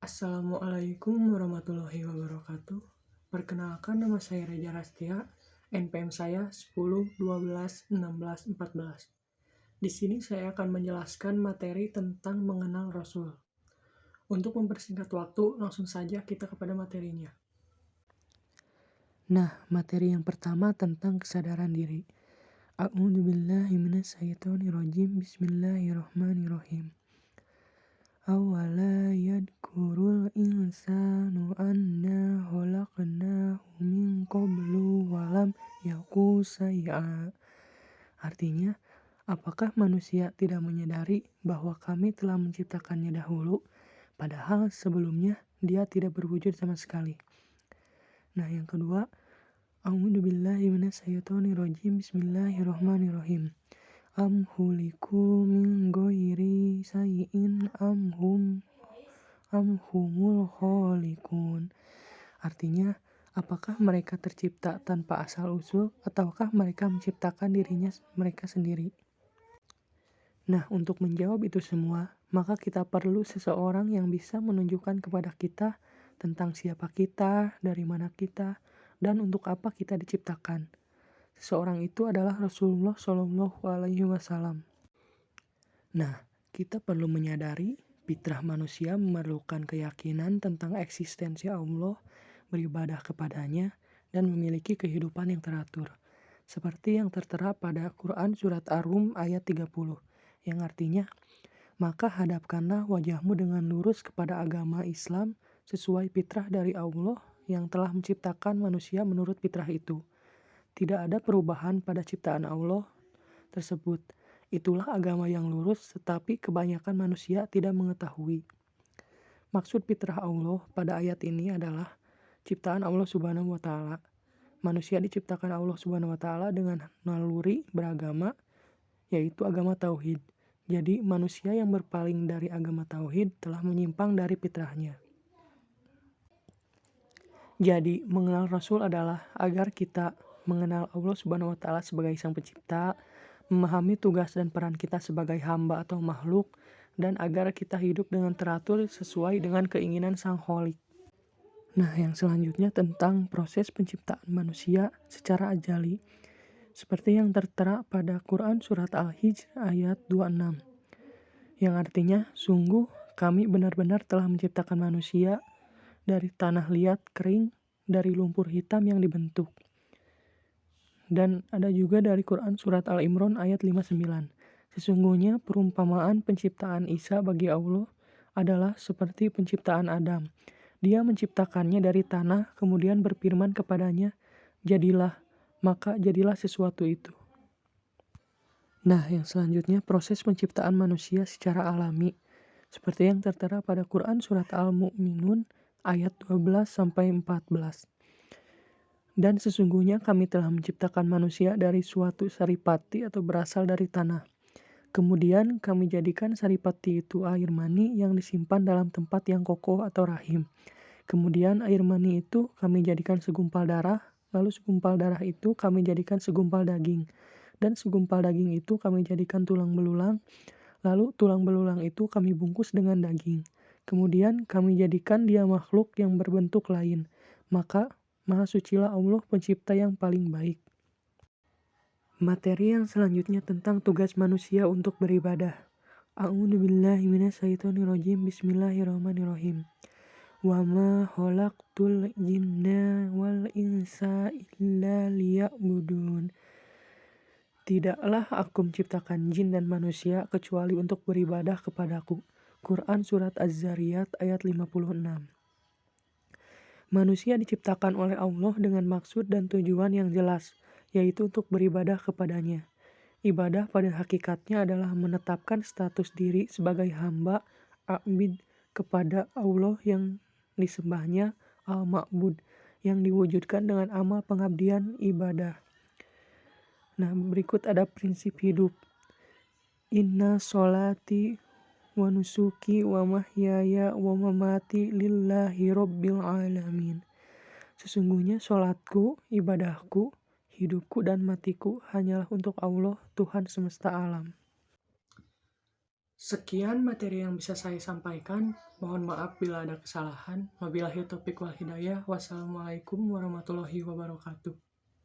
Assalamualaikum warahmatullahi wabarakatuh. Perkenalkan, nama saya Reza Rastia, NPM saya 10 12 16 14. Di sini saya akan menjelaskan materi tentang mengenal Rasul. Untuk mempersingkat waktu, langsung saja kita kepada materinya. Nah, materi yang pertama tentang kesadaran diri. A'udzubillahi minasyaitonirrajim. Bismillahirrahmanirrahim. Awala yadkurul insanu anna khalaqnahu min qablu walam yaku say'a. Artinya, apakah manusia tidak menyadari bahwa kami telah menciptakannya dahulu, padahal sebelumnya dia tidak berwujud sama sekali. Nah, yang kedua, A'udzubillahi minasyaitonirrajim. Bismillahirrahmanirrahim. Am huliku min ghairi sayyin am humul khaliqun. Artinya, apakah mereka tercipta tanpa asal usul ataukah mereka menciptakan dirinya mereka sendiri? Nah, untuk menjawab itu semua, maka kita perlu seseorang yang bisa menunjukkan kepada kita tentang siapa kita, dari mana kita, dan untuk apa kita diciptakan. Seseorang itu adalah Rasulullah Shallallahu Alaihi Wasallam. Nah, kita perlu menyadari fitrah manusia memerlukan keyakinan tentang eksistensi Allah, beribadah kepadanya, dan memiliki kehidupan yang teratur. Seperti yang tertera pada Quran Surat Ar-Rum ayat 30, yang artinya, maka hadapkanlah wajahmu dengan lurus kepada agama Islam sesuai fitrah dari Allah yang telah menciptakan manusia menurut fitrah itu. Tidak ada perubahan pada ciptaan Allah tersebut. Itulah agama yang lurus, tetapi kebanyakan manusia tidak mengetahui. Maksud fitrah Allah pada ayat ini adalah ciptaan Allah Subhanahu wa Ta'ala. Manusia diciptakan Allah Subhanahu wa Ta'ala dengan naluri beragama, yaitu agama tauhid. Jadi, manusia yang berpaling dari agama tauhid telah menyimpang dari fitrahnya. Jadi, mengenal Rasul adalah agar kita mengenal Allah Subhanahu wa Ta'ala sebagai Sang Pencipta, memahami tugas dan peran kita sebagai hamba atau makhluk, dan agar kita hidup dengan teratur sesuai dengan keinginan Sang Khalik. Nah, yang selanjutnya tentang proses penciptaan manusia secara ajali, seperti yang tertera pada Quran Surat Al-Hijr ayat 26, yang artinya, sungguh kami benar-benar telah menciptakan manusia dari tanah liat kering, dari lumpur hitam yang dibentuk. Dan ada juga dari Quran Surat Al-Imran ayat 59. Sesungguhnya perumpamaan penciptaan Isa bagi Allah adalah seperti penciptaan Adam. Dia menciptakannya dari tanah, kemudian berfirman kepadanya, jadilah, maka jadilah sesuatu itu. Nah, yang selanjutnya proses penciptaan manusia secara alami, seperti yang tertera pada Quran Surat Al-Mu'minun ayat 12-14. Dan sesungguhnya kami telah menciptakan manusia dari suatu saripati atau berasal dari tanah. Kemudian kami jadikan saripati itu air mani yang disimpan dalam tempat yang kokoh atau rahim. Kemudian air mani itu kami jadikan segumpal darah, lalu segumpal darah itu kami jadikan segumpal daging. Dan segumpal daging itu kami jadikan tulang belulang, lalu tulang belulang itu kami bungkus dengan daging. Kemudian kami jadikan dia makhluk yang berbentuk lain. Maka Maha sucilah Allah pencipta yang paling baik. Materi yang selanjutnya tentang tugas manusia untuk beribadah. A'udzubillahi minasyaitonirrajim. Bismillahirrahmanirrahim. Wa ma khalaqtul jinna wal insa illa liya'budun. Tidaklah aku menciptakan jin dan manusia kecuali untuk beribadah kepadaku. Quran Surat Az-Zariyat ayat 56. Manusia diciptakan oleh Allah dengan maksud dan tujuan yang jelas, yaitu untuk beribadah kepadanya. Ibadah pada hakikatnya adalah menetapkan status diri sebagai hamba, abid, kepada Allah yang disembahnya, al-ma'bud, yang diwujudkan dengan amal pengabdian ibadah. Nah, berikut ada prinsip hidup. Inna sholati wa nusuki wa mahyaya wa mamati lillahi rabbil alamin. Sesungguhnya sholatku, ibadahku, hidupku dan matiku hanyalah untuk Allah, Tuhan semesta alam. Sekian materi yang bisa saya sampaikan. Mohon maaf bila ada kesalahan. Wabillahi taufiq wal hidayah. Wassalamualaikum warahmatullahi wabarakatuh.